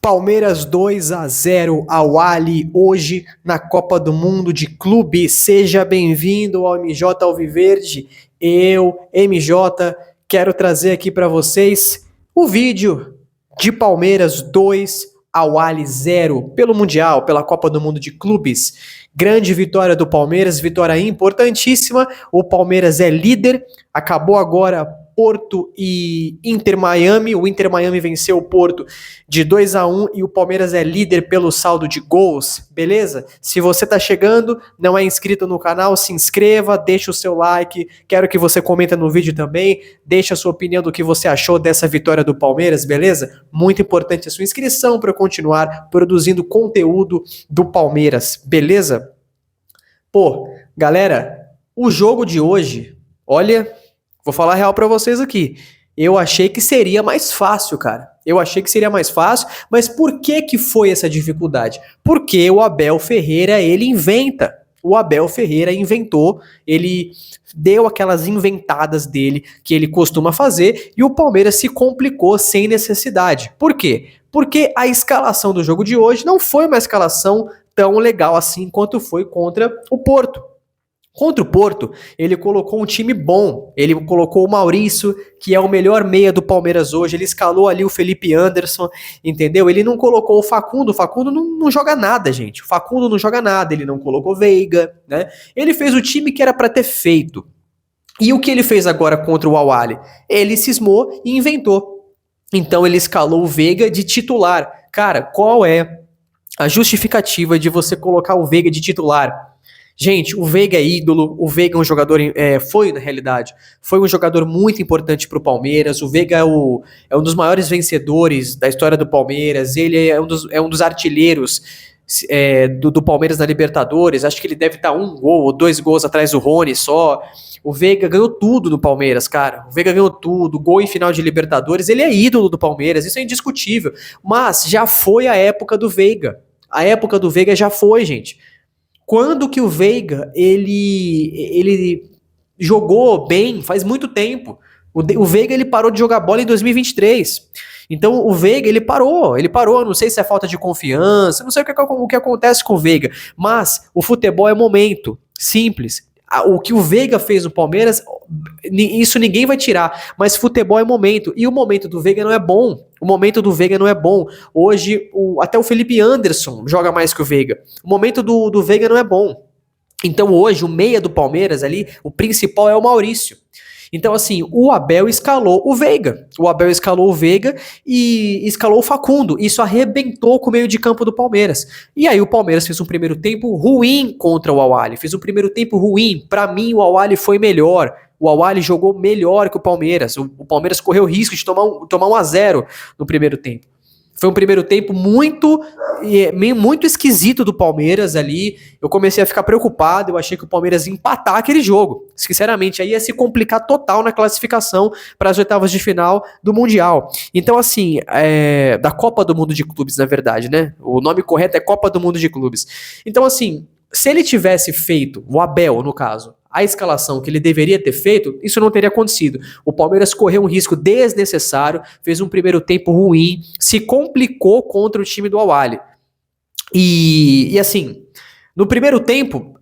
Palmeiras 2-0 ao Ali hoje na Copa do Mundo de Clubes. Seja bem-vindo ao MJ Alviverde. Eu, MJ, quero trazer aqui para vocês o vídeo de Palmeiras 2 ao Ali 0 pelo Mundial, pela Copa do Mundo de Clubes. Grande vitória do Palmeiras, vitória importantíssima. O Palmeiras é líder, acabou agora Porto e Inter Miami. O Inter Miami venceu o Porto de 2-1 e o Palmeiras é líder pelo saldo de gols, beleza? Se você tá chegando, não é inscrito no canal, se inscreva, deixa o seu like, quero que você comenta no vídeo também, deixa a sua opinião do que você achou dessa vitória do Palmeiras, beleza? Muito importante a sua inscrição para eu continuar produzindo conteúdo do Palmeiras, beleza? Pô, galera, o jogo de hoje, olha, vou falar a real pra vocês aqui. Eu achei que seria mais fácil, cara. Eu achei que seria mais fácil, mas por que que foi essa dificuldade? Porque o Abel Ferreira, ele inventa. O Abel Ferreira inventou, ele deu aquelas inventadas dele que ele costuma fazer e o Palmeiras se complicou sem necessidade. Por quê? Porque a escalação do jogo de hoje não foi uma escalação tão legal assim quanto foi contra o Porto. Contra o Porto, ele colocou um time bom, ele colocou o Maurício, que é o melhor meia do Palmeiras hoje, ele escalou ali o Felipe Anderson, entendeu? Ele não colocou o Facundo não joga nada, gente, o Facundo não joga nada, ele não colocou Veiga, né? Ele fez o time que era para ter feito. E o que ele fez agora contra o Al-Ahly? Ele cismou e inventou. Então ele escalou o Veiga de titular. Cara, qual é a justificativa de você colocar o Veiga de titular? Gente, o Veiga é ídolo, o Veiga é um jogador, foi na realidade, foi um jogador muito importante para o Palmeiras, o Veiga é um dos maiores vencedores da história do Palmeiras, ele é um dos artilheiros do Palmeiras na Libertadores, acho que ele deve estar 1 gol ou 2 gols atrás do Rony só. O Veiga ganhou tudo no Palmeiras, cara, o Veiga ganhou tudo, gol em final de Libertadores, ele é ídolo do Palmeiras, isso é indiscutível, mas já foi a época do Veiga, a época do Veiga já foi, gente. Quando que o Veiga, ele jogou bem, faz muito tempo. O Veiga, ele parou de jogar bola em 2023. Então, o Veiga, ele parou, não sei se é falta de confiança, não sei o que acontece com o Veiga, mas o futebol é momento, simples. O que o Veiga fez no Palmeiras, isso ninguém vai tirar, mas futebol é momento, e o momento do Veiga não é bom. O momento do Veiga não é bom. Hoje, até o Felipe Anderson joga mais que o Veiga. O momento do Veiga não é bom. Então hoje, o meia do Palmeiras ali, o principal é o Maurício. Então assim, o Abel escalou o Veiga. O Abel escalou o Veiga e escalou o Facundo. Isso arrebentou com o meio de campo do Palmeiras. E aí o Palmeiras fez um primeiro tempo ruim contra o Al-Ahly. Fez um primeiro tempo ruim. Pra mim, o Al-Ahly foi melhor. O Al-Ahly jogou melhor que o Palmeiras. O Palmeiras correu risco de tomar 1-0 no primeiro tempo. Foi um primeiro tempo muito esquisito do Palmeiras ali. Eu comecei a ficar preocupado. Eu achei que o Palmeiras ia empatar aquele jogo. Sinceramente, aí ia se complicar total na classificação para as oitavas de final do Mundial. Então, assim, da Copa do Mundo de Clubes, na verdade, né? O nome correto é Copa do Mundo de Clubes. Então, assim, se ele tivesse feito, o Abel, no caso, a escalação que ele deveria ter feito, isso não teria acontecido. O Palmeiras correu um risco desnecessário, fez um primeiro tempo ruim, se complicou contra o time do Al-Ahly. E assim, no primeiro tempo,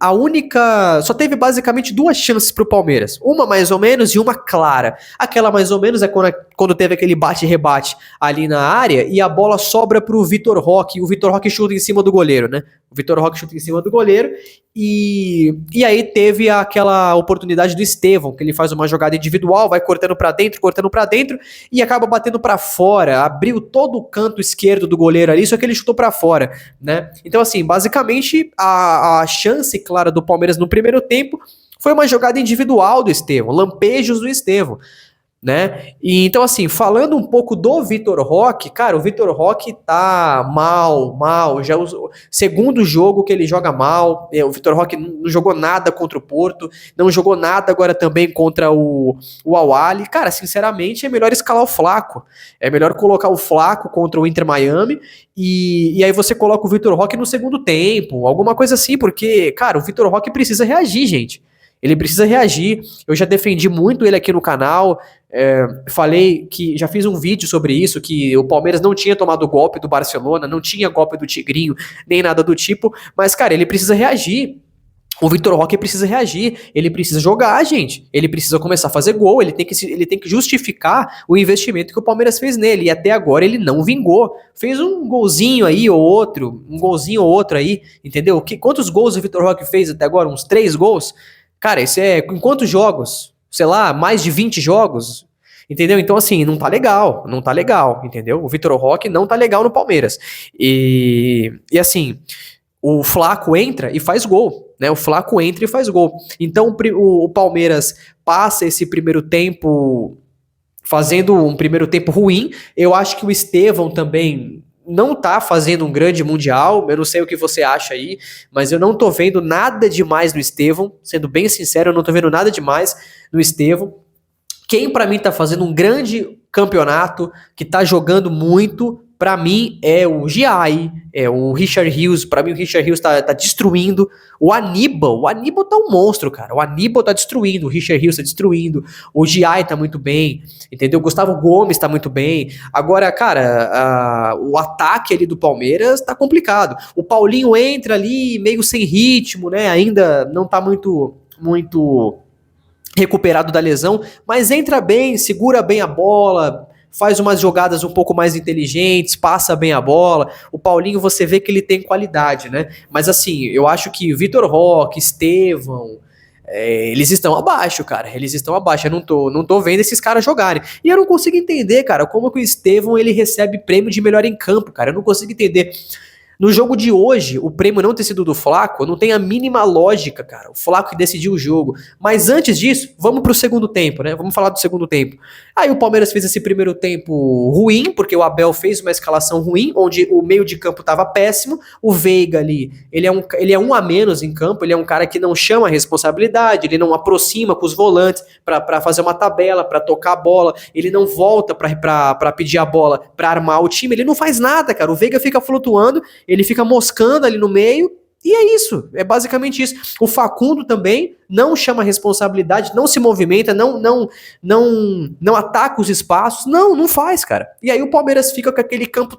só teve basicamente 2 chances pro Palmeiras. Uma mais ou menos e uma clara. Aquela mais ou menos é quando teve aquele bate-rebate ali na área e a bola sobra pro Vitor Roque. O Vitor Roque chuta em cima do goleiro, né? O Vitor Roque chuta em cima do goleiro e aí teve aquela oportunidade do Estevão, que ele faz uma jogada individual, vai cortando pra dentro e acaba batendo pra fora, abriu todo o canto esquerdo do goleiro ali, só que ele chutou pra fora, né? Então assim, basicamente a chance clara do Palmeiras no primeiro tempo foi uma jogada individual do Estevão, lampejos do Estevão, né? E então assim, falando um pouco do Vitor Roque, cara, o Vitor Roque tá mal, já é o segundo jogo que ele joga mal. O Vitor Roque não jogou nada contra o Porto, não jogou nada agora também contra o Al-Ahly. Cara, sinceramente é melhor escalar o Flaco, é melhor colocar o Flaco contra o Inter Miami e aí você coloca o Vitor Roque no segundo tempo, alguma coisa assim, porque, cara, o Vitor Roque precisa reagir, gente. Ele precisa reagir. Eu já defendi muito ele aqui no canal. Falei que já fiz um vídeo sobre isso, que o Palmeiras não tinha tomado golpe do Barcelona, não tinha golpe do Tigrinho, nem nada do tipo. Mas, cara, ele precisa reagir. O Vitor Roque precisa reagir, ele precisa jogar, gente. Ele precisa começar a fazer gol, ele tem que justificar o investimento que o Palmeiras fez nele. E até agora ele não vingou. Fez um golzinho aí ou outro, um golzinho ou outro aí, entendeu? Quantos gols o Vitor Roque fez até agora? Uns 3 gols? Cara, isso é em quantos jogos? Sei lá, mais de 20 jogos? Entendeu? Então, assim, não tá legal, entendeu? O Vitor Roque não tá legal no Palmeiras. E assim, o Flaco entra e faz gol, né? O Flaco entra e faz gol. Então o Palmeiras passa esse primeiro tempo fazendo um primeiro tempo ruim. Eu acho que o Estevão também não tá fazendo um grande mundial. Eu não sei o que você acha aí, mas eu não tô vendo nada demais no Estevão. Sendo bem sincero, eu não tô vendo nada demais no Estevão. Quem pra mim tá fazendo um grande campeonato, que tá jogando muito, pra mim é o Giai, é o Richard Rios. Pra mim o Richard Rios tá destruindo. O Aníbal tá um monstro, cara. O Aníbal tá destruindo, o Richard Rios tá destruindo. O Giai tá muito bem, entendeu? O Gustavo Gomes tá muito bem. Agora, cara, o ataque ali do Palmeiras tá complicado. O Paulinho entra ali meio sem ritmo, né? Ainda não tá muito recuperado da lesão, mas entra bem, segura bem a bola, faz umas jogadas um pouco mais inteligentes, passa bem a bola. O Paulinho, você vê que ele tem qualidade, né? Mas assim, eu acho que Vitor Roque, Estevão, eles estão abaixo, cara. Eles estão abaixo. Eu não tô vendo esses caras jogarem. E eu não consigo entender, cara, como que o Estevão ele recebe prêmio de melhor em campo, cara. Eu não consigo entender. No jogo de hoje, o prêmio não ter sido do Flaco, não tem a mínima lógica, cara. O Flaco que decidiu o jogo. Mas antes disso, vamos pro segundo tempo, né? Vamos falar do segundo tempo. Aí o Palmeiras fez esse primeiro tempo ruim, porque o Abel fez uma escalação ruim, onde o meio de campo tava péssimo. O Veiga ali, ele é um a menos em campo, ele é um cara que não chama a responsabilidade, ele não aproxima com os volantes pra fazer uma tabela, pra tocar a bola, ele não volta pra pedir a bola, pra armar o time, ele não faz nada, cara. O Veiga fica flutuando, ele fica moscando ali no meio, e é isso, é basicamente isso. O Facundo também não chama responsabilidade, não se movimenta, não ataca os espaços, não faz, cara. E aí o Palmeiras fica com aquele campo,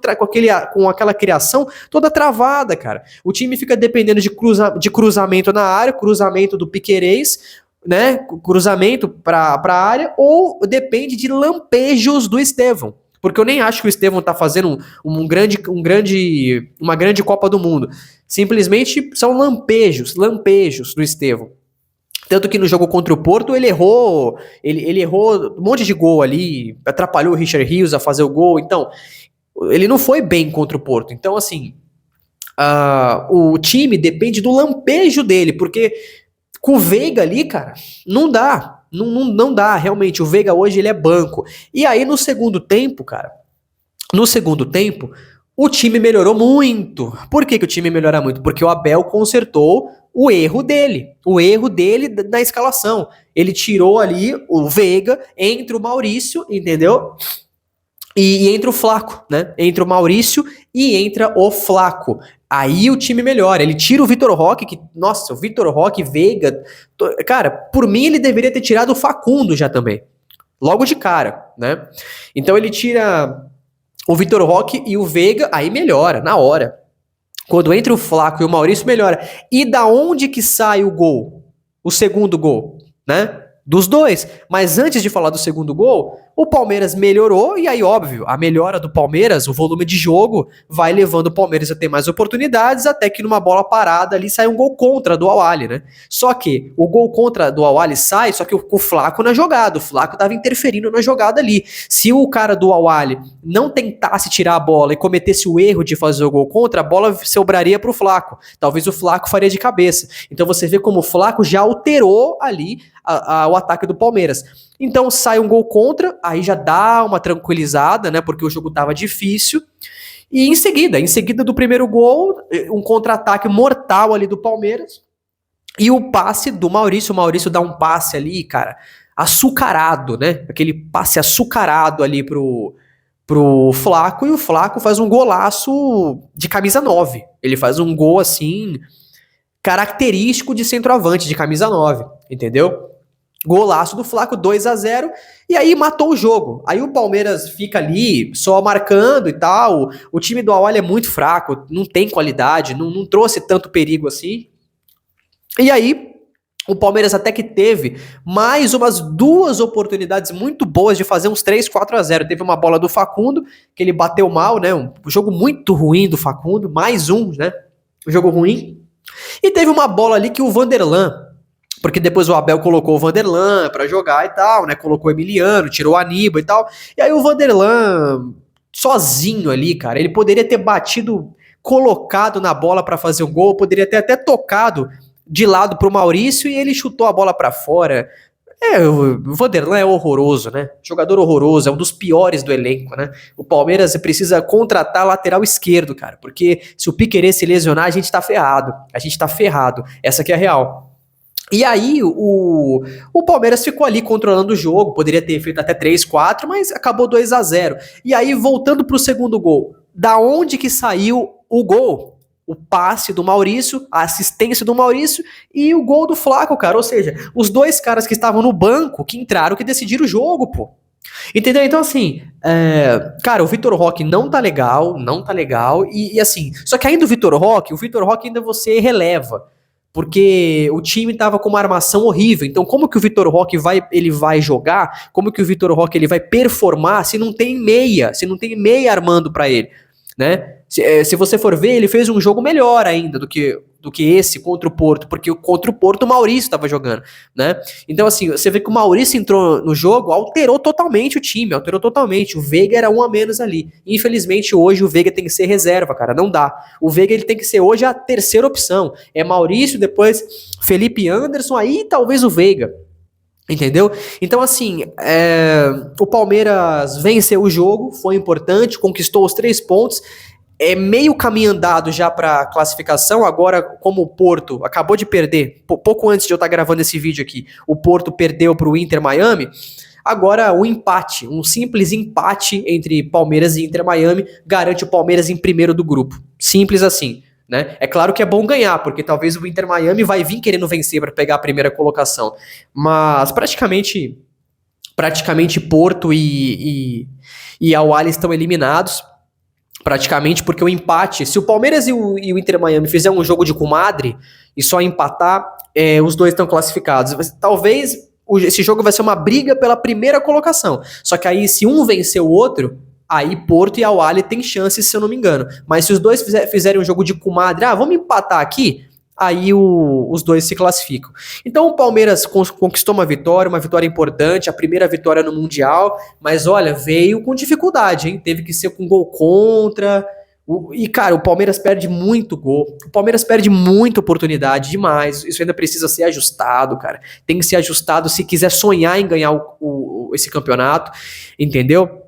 com aquela criação toda travada, cara. O time fica dependendo de cruzamento na área, cruzamento do Piquerez, né, cruzamento pra área, ou depende de lampejos do Estevão. Porque eu nem acho que o Estevão tá fazendo uma grande Copa do Mundo. Simplesmente são lampejos do Estevão. Tanto que no jogo contra o Porto ele errou um monte de gol ali, atrapalhou o Richard Rios a fazer o gol. Então, ele não foi bem contra o Porto. Então, assim, o time depende do lampejo dele, porque com o Veiga ali, cara, não dá. Não dá, realmente. O Veiga hoje ele é banco. E aí no segundo tempo, cara, o time melhorou muito. Por que o time melhora muito? Porque o Abel consertou o erro dele na escalação. Ele tirou ali o Veiga, entre o Maurício, entendeu? E entra o Flaco, né? Entra o Maurício e entra o Flaco. Aí o time melhora. Ele tira o Vitor Roque, que, nossa, o Vitor Roque, Veiga. Cara, por mim ele deveria ter tirado o Facundo já também. Logo de cara, né? Então ele tira o Vitor Roque e o Veiga, aí melhora, na hora. Quando entra o Flaco e o Maurício, melhora. E da onde que sai o gol? O segundo gol, né? Dos dois. Mas antes de falar do segundo gol, o Palmeiras melhorou, e aí, óbvio, a melhora do Palmeiras, o volume de jogo, vai levando o Palmeiras a ter mais oportunidades, até que numa bola parada ali sai um gol contra do Al-Ahly, né? Só que o gol contra do Al-Ahly sai, só que o Flaco na jogada, o Flaco tava interferindo na jogada ali. Se o cara do Al-Ahly não tentasse tirar a bola e cometesse o erro de fazer o gol contra, a bola sobraria pro Flaco. Talvez o Flaco faria de cabeça. Então você vê como o Flaco já alterou ali o ataque do Palmeiras. Então sai um gol contra, aí já dá uma tranquilizada, né? Porque o jogo tava difícil. E em seguida do primeiro gol, um contra-ataque mortal ali do Palmeiras. E o passe do Maurício. O Maurício dá um passe ali, cara, açucarado, né? Aquele passe açucarado ali pro Flaco. E o Flaco faz um golaço de camisa 9. Ele faz um gol assim, característico de centroavante, de camisa 9, entendeu? Golaço do Flaco, 2-0, e aí matou o jogo. Aí o Palmeiras fica ali só marcando e tal. O time do Awali é muito fraco, não tem qualidade, não trouxe tanto perigo assim. E aí o Palmeiras até que teve mais umas 2 oportunidades muito boas de fazer uns 3-4-0. Teve uma bola do Facundo, que ele bateu mal, né? Um jogo muito ruim do Facundo, mais um, né? Um jogo ruim. E teve uma bola ali que o Vanderlan, porque depois o Abel colocou o Vanderlan pra jogar e tal, né? Colocou o Emiliano, tirou o Aníbal e tal. E aí o Vanderlan, sozinho ali, cara, ele poderia ter batido, colocado na bola pra fazer o gol, poderia ter até tocado de lado pro Maurício e ele chutou a bola pra fora. O Vanderlan é horroroso, né? Jogador horroroso, é um dos piores do elenco, né? O Palmeiras precisa contratar lateral esquerdo, cara, porque se o Piquerez se lesionar, a gente tá ferrado. A gente tá ferrado. Essa aqui é a real. E aí o Palmeiras ficou ali controlando o jogo, poderia ter feito até 3-4, mas acabou 2-0. E aí, voltando pro segundo gol, da onde que saiu o gol? O passe do Maurício, a assistência do Maurício e o gol do Flaco, cara. Ou seja, os 2 caras que estavam no banco, que entraram, que decidiram o jogo, pô. Entendeu? Então, assim, cara, o Vitor Roque não tá legal, e assim, só que ainda o Vitor Roque ainda você releva, porque o time tava com uma armação horrível. Então, como que o Vitor Roque vai jogar? Como que o Vitor Roque ele vai performar se não tem meia armando pra ele, né? Se você for ver, ele fez um jogo melhor ainda do que esse contra o Porto, porque contra o Porto o Maurício estava jogando, né? Então, assim, você vê que o Maurício entrou no jogo, alterou totalmente o time, o Veiga era um a menos ali. Infelizmente, hoje o Veiga tem que ser reserva, cara, não dá. O Veiga ele tem que ser hoje a terceira opção. É Maurício, depois Felipe Anderson, aí talvez o Veiga. Entendeu? Então, assim, o Palmeiras venceu o jogo, foi importante, conquistou os 3 pontos, é meio caminho andado já para classificação. Agora, como o Porto acabou de perder, pouco antes de eu estar gravando esse vídeo aqui, o Porto perdeu para o Inter Miami, agora o empate, um simples empate entre Palmeiras e Inter Miami garante o Palmeiras em primeiro do grupo. Simples assim. Né? É claro que é bom ganhar, porque talvez o Inter Miami vai vir querendo vencer para pegar a primeira colocação, mas praticamente Porto e Al-Ahly estão eliminados, praticamente, porque o empate, se o Palmeiras e o Inter Miami fizer um jogo de comadre e só empatar, os 2 estão classificados. Talvez esse jogo vai ser uma briga pela primeira colocação, só que aí se um vencer o outro, aí Porto e Al-Ahly tem chances, se eu não me engano. Mas se os 2 fizerem um jogo de comadre, vamos empatar aqui, aí os 2 se classificam. Então o Palmeiras conquistou uma vitória importante, a primeira vitória no Mundial, mas olha, veio com dificuldade, hein? Teve que ser com gol contra. E, cara, o Palmeiras perde muito gol, o Palmeiras perde muita oportunidade, demais. Isso ainda precisa ser ajustado, cara. Tem que ser ajustado se quiser sonhar em ganhar esse campeonato, entendeu?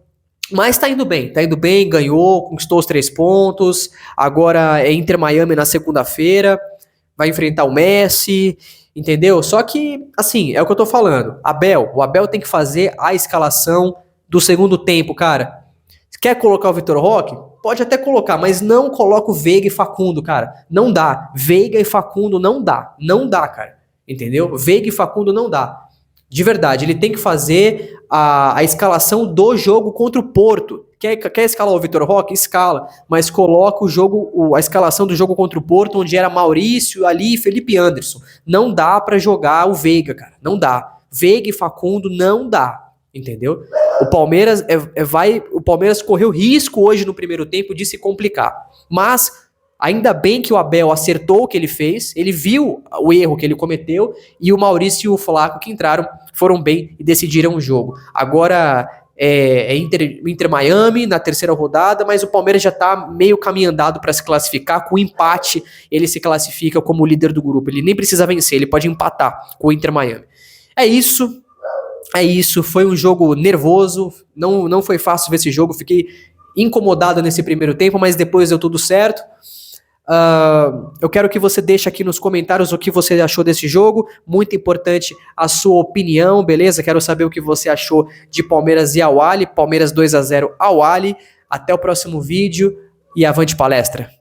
Mas tá indo bem, ganhou, conquistou os 3 pontos, agora é Inter Miami na segunda-feira, vai enfrentar o Messi, entendeu? Só que, assim, é o que eu tô falando, o Abel tem que fazer a escalação do segundo tempo, cara. Quer colocar o Vitor Roque? Pode até colocar, mas não coloca o Veiga e Facundo, cara. Não dá. Veiga e Facundo não dá, cara. Entendeu? Veiga e Facundo não dá. De verdade, ele tem que fazer a escalação do jogo contra o Porto. Quer escalar o Vitor Roque? Escala, mas coloca a escalação do jogo contra o Porto, onde era Maurício, ali, Felipe Anderson. Não dá pra jogar o Veiga, cara. Não dá. Veiga e Facundo não dá. Entendeu? O Palmeiras o Palmeiras correu risco hoje no primeiro tempo de se complicar. Mas ainda bem que o Abel acertou o que ele fez, ele viu o erro que ele cometeu, e o Maurício e o Flaco que entraram foram bem e decidiram o jogo. Agora Inter Miami na terceira rodada, mas o Palmeiras já tá meio caminho andado para se classificar. Com o empate ele se classifica como líder do grupo, ele nem precisa vencer, ele pode empatar com o Inter Miami. É isso, foi um jogo nervoso, não foi fácil ver esse jogo, fiquei incomodado nesse primeiro tempo, mas depois deu tudo certo. Eu quero que você deixe aqui nos comentários o que você achou desse jogo, muito importante a sua opinião, beleza? Quero saber o que você achou de Palmeiras e Al-Ahly, Palmeiras 2-0 Al-Ahly. Até o próximo vídeo e avante palestra!